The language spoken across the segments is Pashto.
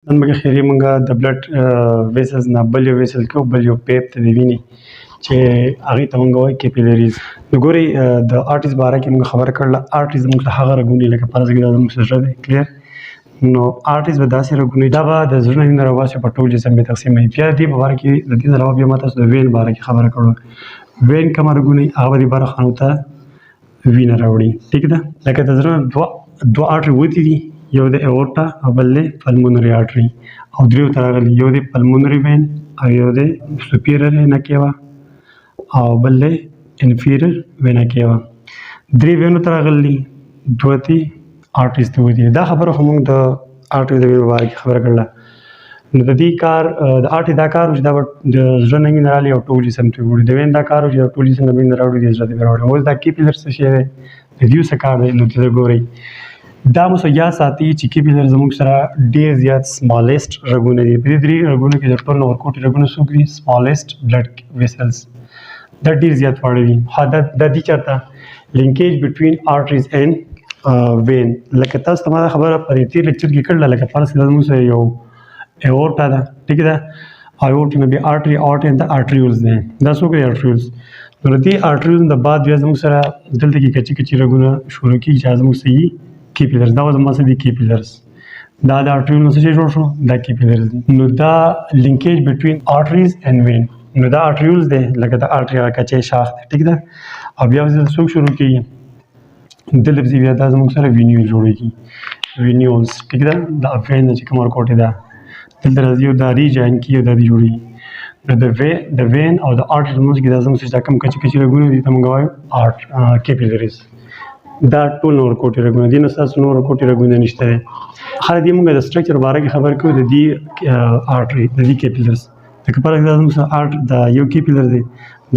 نن موږ خیری موږ د بلډ ویسلز نه بل یو ویسل کو بل یو پیپ ته دی ویني چې هغه ته موږ وایي کیپیلریز. نو ګوري د آرټریز باره کې موږ خبره کړله. آرټریز موږ ته هغه رګونه لکه فرض کړئ دا زموږ زړه دی کلیر. نو آرټریز به داسې رګونه دا به د زړه نه وینه راوباسي په ټول جسم باندې تقسیموي. بیا دې په باره کې د دې نه علاوه بیا ما تاسو د وین باره کې خبره کړو. وین کومه رګونه هغه دې باره خانو ته وینه راوړي. ټیک ده. لکه د زړه دوه آرټري وتی دي، یو د اورټا او بل د پلمونري آرټري، او دریو ته راغلي یو د پلمونري وین او یو د سوپیریور وینا کیوا او بل د انفیریور وینا کیوا. درې وینو ته راغلي دوه تی آرټریز ته وتی. دا خبره خو موږ د آرټري د وینو باره کې خبره کړله. نو د دې کار د آرټري دا کار چې دا د زړه نه وینه راغلي او ټول جسم ته وړي. د وین دا کار چې ټول جسم ته وینه راوړي د زړه ته راوړي. اوس دا کیپیلر څه شی دی؟ د دې څه کار دی؟ نو ته ګورئ دا مو یاد ساتي چې کیپیلر زموږ سره ډېر زیات سمالېسټ رګونه دي. په دې درې رګونو کې د ټول نه ورکوټي رګونه څوک دي؟ سمالېسټ بلډ ویسلز. دا ډېر زیات واړه دي. دا دي چېرته لینکیج بټوین آرټریز اینډ وین. لکه تاسو ته ما دا خبره په دې تېر لیکچر کې کړله. لکه فرض کړئ زموږ سره یو اورټا ده، ټیک ده. اورټا نه بیا آرټري and the arterioles دي. دا څوک دي arterioles؟ نو د دې arterioles نه بعد بیا زموږ سره دلته کې کچي کچي رګونه شروع کېږي چې زموږ سره کیپیلرز. دا زما څه دي؟ کیپیلرز. دا د arteriole نه څه جوړ شو؟ دا کیپیلرز دي. نو دا لینکیج بټوین arteries and vein. نو دا arterioles دی لکه د artery هغه کچی شاخ دی، ټیک ده. او بیا څوک شروع کېږي؟ دلته بیا دا زموږ سره وینیول جوړېږي، وینیولز، ټیک ده. دا وین چې کوم ورکوټې ده دلته راځي او دا ریجاین کې دا دي جوړېږي. نو د وین او د آرټري منځ کې دا زموږ چې کوم کچي کچي رګونه دي ته موږ وایو کیپیلریز. دا ټول نور کوټي رګونه دي. نو تاسو نور کوټي رګونه نشته. خاله دې موږ د سټرکچر باره کې خبر کوو د دې آرټري د دې کیپیلرز. لکه فرض دا زموږ دا یو کیپیلر دی،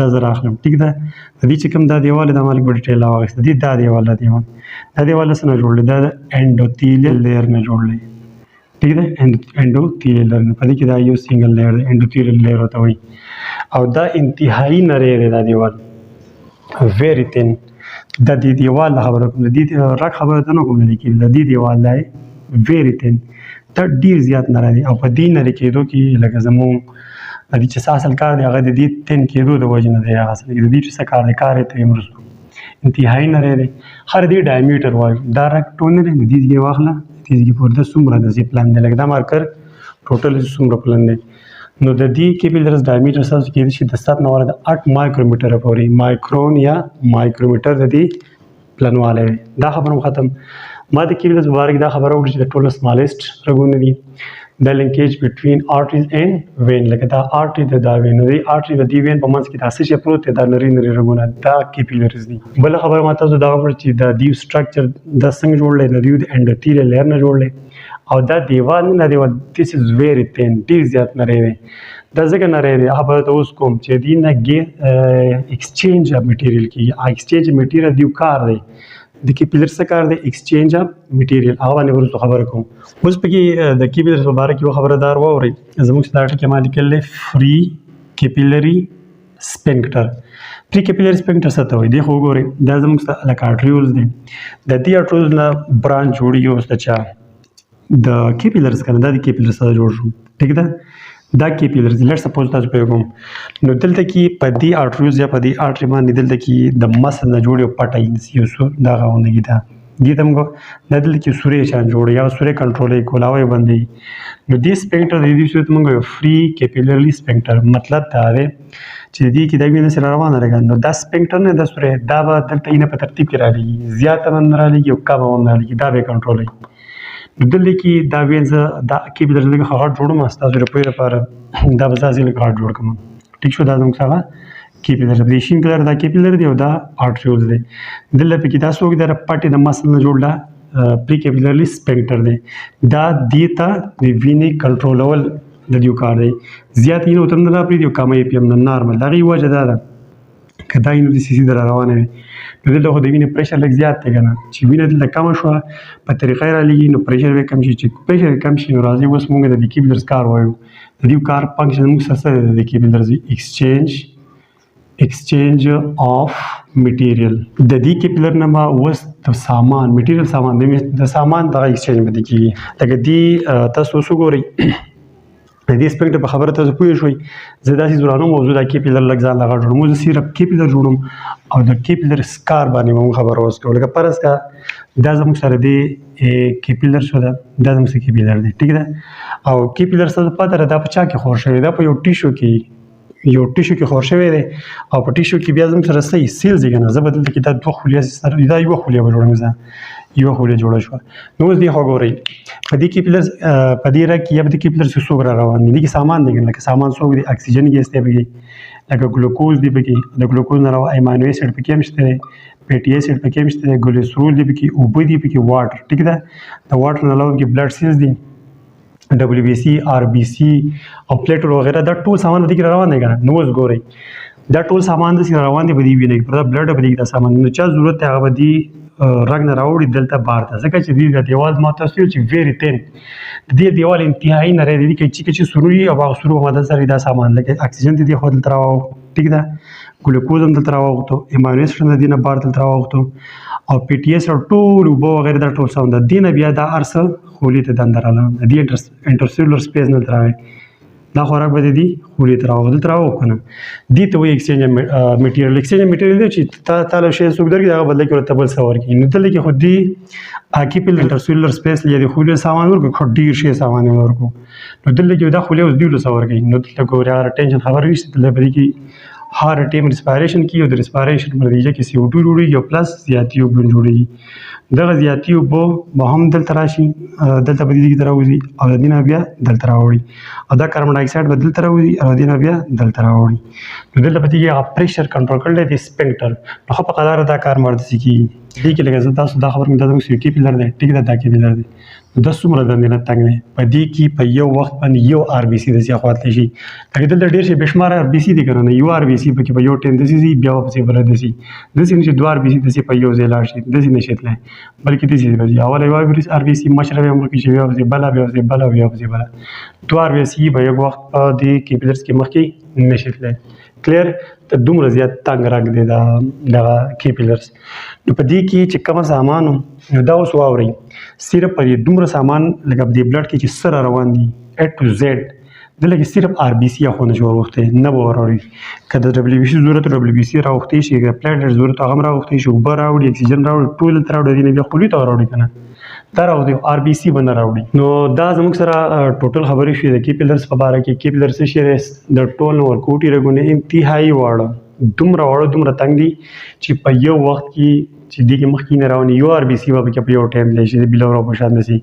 دا زه راخلم، ټیک ده. د دې چې کوم دا دیوال دا مالک به ډیټیل راواخیسته. د دې دا دیوال دا دیوال څه نه جوړ دی؟ دا د انډوتیلیل لیر نه جوړ دی، ٹھیک ہے. انډوتیلیل لیر په دې کې دا یو سنگل لیر دی، انډوتیلیل لیر ورته وایي. او دا انتهایی نری دی دا دیوال، ویری تhin. د دې دیوال خبره کوم، د دې رک خبره ته نه کوم، د دې دیوال دی ویری تhin. دا ډېر زیات نری دی. او په دې نری کېدو کې لکه زموږ د دې چې اصل کار دی هغه د دې تhin کېدو د وجې نه دی. هغه اصل د دې چې څه کار دی، کار یې ته مرسته انتهایی نری دی. هر دې ډایمیټر وایو. دا رک ټول نه دی، د دې ځای واخله تیزګي پورې د څومره د زی پلان دی، لکه دا مارکر ټوټل څومره پلان دی. نو د دې کیپیلرز ډایمیټر تاسو کېدای شي د 7 نه ورته 8 مایکرومیټر پورې، مایکرون یا مایکرومیټر د دې پلانواله دی. دا خبره ختم. ما د کیپیلرز مبارک دا خبره وکړه چې د ټول سمالېسټ رګونه دي. دا لینکیج بټوین آرټریز اینډ وین. لکه دا آرټري د دا وین، د آرټري د دې وین په منځ کې دا څه شی پروت دی؟ دا نری نری رګونه، دا کیپیلرز دي. بل خبره ما تاسو دا وکړه چې دا دیو سټرکچر د څنګه جوړل دی؟ د دیو د انډوتیلیل لیر نه جوړل. او دا دیوال نه دیوال دیس از ویری تhin، ډیر زیات نری دی. دا ځکه نری دی هغه ته اوس کوم چې دی نه ایکسچینج اف میټیریل کیږي. ایکسچینج میټیریل دیو کار دی. د کیپیلر څه کار دی؟ ایکسچینج اف میټیریل. هغه باندې ورته خبره کوم. اوس پکې د کیپیلر په اړه کې خبردار ووري. زموږ ستاره کې مالي کله فری کیپیلری سپینکټر. فری کیپیلری سپینکټر څه ته وایي؟ دی خو وګورئ دا زموږ لکه آرټریولز دي. د دې آرټریولز نه برانچ جوړیږي. اوس د چا د کیپیلرز کنه دا د کیپیلر سره جوړ شو، ټیک ده. دا کیپیلرز لیټ سپوز تاسو په کوم نو دلته کې په دې آرټریوز یا په دې آرټری باندې دلته کې د مسل نه جوړ یو پټای یو سو دا غوندګی دا دې تمګو دلته کې سورې شان جوړ یا سورې کنټرولې کولاوي باندې. نو دې سپینکټر د دې څه تمګو فری کیپیلرلی سپینکټر مطلب دا دی چې دې کې دا وینې سره روانه راغلی. نو دا سپینکټر نه د سورې دا به دلته یې په ترتیب کې راځي، زیاته باندې راځي او کم باندې راځي، دا به کنټرولې. نو دلته کې دا وینز دا کیپیلر لږه هارډ جوړوم تاسو لپاره لپاره دا به تاسو لپاره هارډ جوړ کوم، ټیک شو. دا زموږ سره کیپیلر دی، شین کلر دا کیپیلر دی او دا آرټریولز دی. دلته کې تاسو وګورئ دا پټي د مسل نه جوړ دا پری کیپیلرلی سپینکټر دی. دا دیتا د وینې کنټرولول د دیو کار دی. زیات یې نو تر نه راپری دی او کم یې پیم نه نارمل. دا غي وجه دا ده کدا یې نو د سیسي در روانه وي. نو دلته خو د وینې پریشر لږ زیات دی کنه، چې وینه دلته کم شوه په طریقې را لګي نو پریشر به کم شي. چې پریشر کم شي نو راځي اوس موږ د کیپیلرز کار وایو. د دې کار فنکشن موږ څه د کیپیلرز ایکسچینج اف میټیریل. د دې کیپیلر نه ما اوس د سامان میټیریل سامان د سامان دغه ایکسچینج باندې کیږي. لکه دی تاسو اوس وګورئ د دې سپیکټر په خبره تاسو پوه شوئ. زه داسې زورانه موضوع د کیپیلر لږ ځان لغه جوړوم. زه صرف کیپیلر جوړوم او د کیپیلر سکار باندې موږ خبره اوس کوو. لکه فرض کا دا زموږ سره دی کیپیلر شو ده، دا زموږ سره کیپیلر دی، ټیک ده. او کیپیلر څه پته ده دا په چا کې خور شوی، دا په یو ټیشو کې خور شوی دی. او په ټیشو کې بیا زموږ سره څه سیلز دي کنه. زه به دلته کې دا دوه خلیې سره دا یوه خلیه به جوړوم، زه یوه خلیه جوړه شوه. نو اوس دې خوا ګورئ په دې کیپیلر په دې رګ کې یا په دې کیپیلر کې څوک را روان دي. دې کې سامان دی، لکه سامان څوک دی، اکسیجن ګیس دی پکې، لکه ګلوکوز دی پکې، د ګلوکوز نه راوړي امینو اسید پکې هم شته دی، فیټي اسید پکې هم شته دی، ګلیسرول دی پکې، اوبه دي پکې، واټر، ټیک ده. د واټر نه علاوه پکې بلډ سیلز دي، ډبلیو بي سي، آر بي سي او پلیټل وغیرہ. دا ټول سامان په دې کې روان دی کنه. نو اوس ګورئ دا ټول سامان داسې روان دي په دې وینه کې، پر دا بلډ په دې کې دا سامان نو چا ضرورت دی هغه به دې رګ نه راوړي دلته بار ته، ځکه چې دې د دیوال ما تاسو ویل چې ویری تین د دې دیوال انتهایی نری دی چې سوري او هغه سورو ماده سره دا سامان لکه اکسیجن دې خو دلته راوړو، ټیک ده، ګلوکوز هم دلته راوړو، امینو اسید هم دې نه بار دلته راوړو، او پی ټي اس او ټول اوبه وغیرہ دا ټول سامان د دې نه بیا دا ارسه خولي ته دنده رااله د دې انټرسیلولر سپیس نه راوي دا خوراک به دې خولي ته راوړو دلته راوړو کنه. دې ته وایي ایکسچینج میټیریل. ایکسچینج میټیریل دی چې تا له شی څوک درکړي هغه بدله کې ورته بل څه ورکړي. نو دلته کې خو دې کیپیلر انټرسیلولر سپیس یا د خولي سامان ورکړو، خو ډېر شی سامان یې ورکړو. نو دلته کې دا خولي اوس دې له څه ورکړي. نو دلته ګورئ هغه ټینشن خبره نشته. دلته به دې کې هر ټیم ریسپایریشن کې او د ریسپایریشن په نتیجه کې CO2 جوړېږي او پلس زیاتې اوبه جوړېږي. دغه زیاتې اوبه به هم دلته راشي، دلته به دې کې راوځي او د دې نه بیا دلته راوړي، او دا کاربن ډای اکساید به دلته راوځي او د دې نه بیا دلته راوړي. نو دلته به دې کې هغه پریشر کنټرول کړل دی سپینکټر. نو ښه په قداره دا کار مردسي کېږي. دې کې لکه زه تاسو دا خبر کوم دا زموږ کیپیلر دی، ټیک ده، دا کیپیلر دی. دا څومره دندې نه تنګ دی. په دې کې په یو وخت باندې یو آر بي سي داسې اخواتلی شي. لکه دلته ډېر شي بې شماره آر بي سي دي که نه، یو آر بي سي پکې په یو ټایم داسې ځي بیا واپسې بله داسې داسې نه چې دوه آر بي سي داسې په یو ځای لاړ شي، داسې نه شي تللی، بلکې داسې به ځي. اوله یوه آر بي سي مشره بیا مخکې شي، بیا واپسې بله، بیا واپسې بله، بیا واپسې بله. دوه آر بي سي په یو وخت په دې کیپیلرز کې مخکې نه شي تللی. کلیر ته دومره زیات تنګ رګ دی دغه کیپیلرز. نو په دې کې چې کومه سامان نو دا اوس واورئ صرف په دې دومره سامان لکه په دې بلډ کې چې سره روان دي A to Z دلته کې صرف آر بي سي اخونه شي وروختی نه به وراوړي. که د ډبلیو بي سي ضرورت ډبلیو بي سي راوختی شي، که پلیټلیټ ضرورت هغه هم راوختی شي، اوبه راوړي، اکسیجن راوړي، ټول دلته راوړي، دې نه بیا خولي ته راوړي که نه دا راوځي، آر بي سي به نه راوړي. نو دا زموږ سره ټوټل خبرې شوې د کیپیلرز په باره کې. کیپیلر څه شی دی؟ د ټول ورکوټي رګونه انتهایی واړه، دومره واړه، دومره تنګ دي چې په یو وخت کې چې دې کې مخکې نه رواني یو آر بي سي به پکې په یو ټایم تللی شي، د بېلورو په شان داسې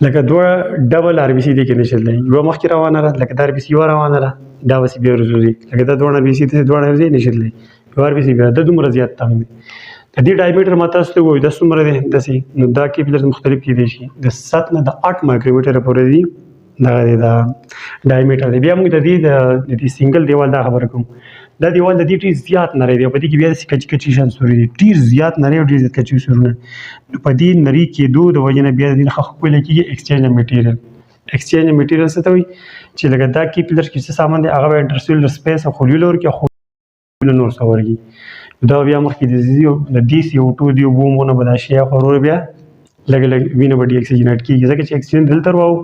لکه دوه ډبل آر بي سي دې کې نه شي تللی. یوه مخکې روانه ده، لکه دا آر بي سي یوه روانه ده، دا بسې بیا ورځي، لکه دا دواړه آر بي سي داسې دواړه یو ځای نه شي تللی، یو آر بي سي بیا دا دومره زیات تنګ دی. د دې ډایمیټر ما تاسو ته ووایو دا څومره دی داسې. نو دا کیپیلرز مختلف کیدای شي، د 7 نه د 8 مایکرومیټره پورې دي دغه دی دا ډایمیټر دی. بیا موږ د دې سنګل دیوال دا خبره کوم. دا دیوال د دې ډېر زیات نری دی او په دې کې بیا داسې کچي کچي شان سوري دي، ډېر زیات نری او ډېر زیات کچي سورونه. نو په دې نري کېدو د وجې نه بیا د دې نه ښه ښکلی کېږي ایکسچینج میټیریل. ایکسچینج میټیریل څه ته وایي؟ چې لکه دا کیپیلر کې څه سامان دی هغه به انټرسیلولر سپیس او خولي له ورکړي او خولي نور څه ورکړي. دا بیا مخکې د دې CO2 دي اوبو مونه به دا شی خورور بیا لږ لږ وینه به ډي اکسیجنیټ کېږي، ځکه چې اکسیجن دلته راواو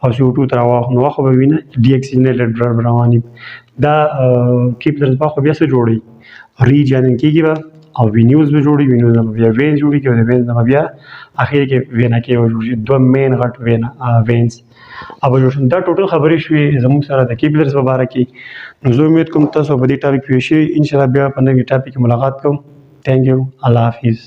او CO2 ته راواخلو نو خو به وینه ډي اکسیجنیټډ بلډ رواني. دا کیپیلرز به خو بیا څه جوړوي؟ ریجنریټ کېږي به او وینیوز به جوړي، وینیوز نه بیا وینز جوړېږي او د وینز نه بیا اخر کې وینا کې جوړ شي، دوه مین غټ وینز अब دا ټوټل خبرې شوې زموږ سره د کیپیلرز په باره کې. نو زه امید کوم تاسو په دې ټاپک پوه شئ. انشاءالله بیا په نوي ټاپک کې ملاقات کوم. تھینک یو. الله حافظ.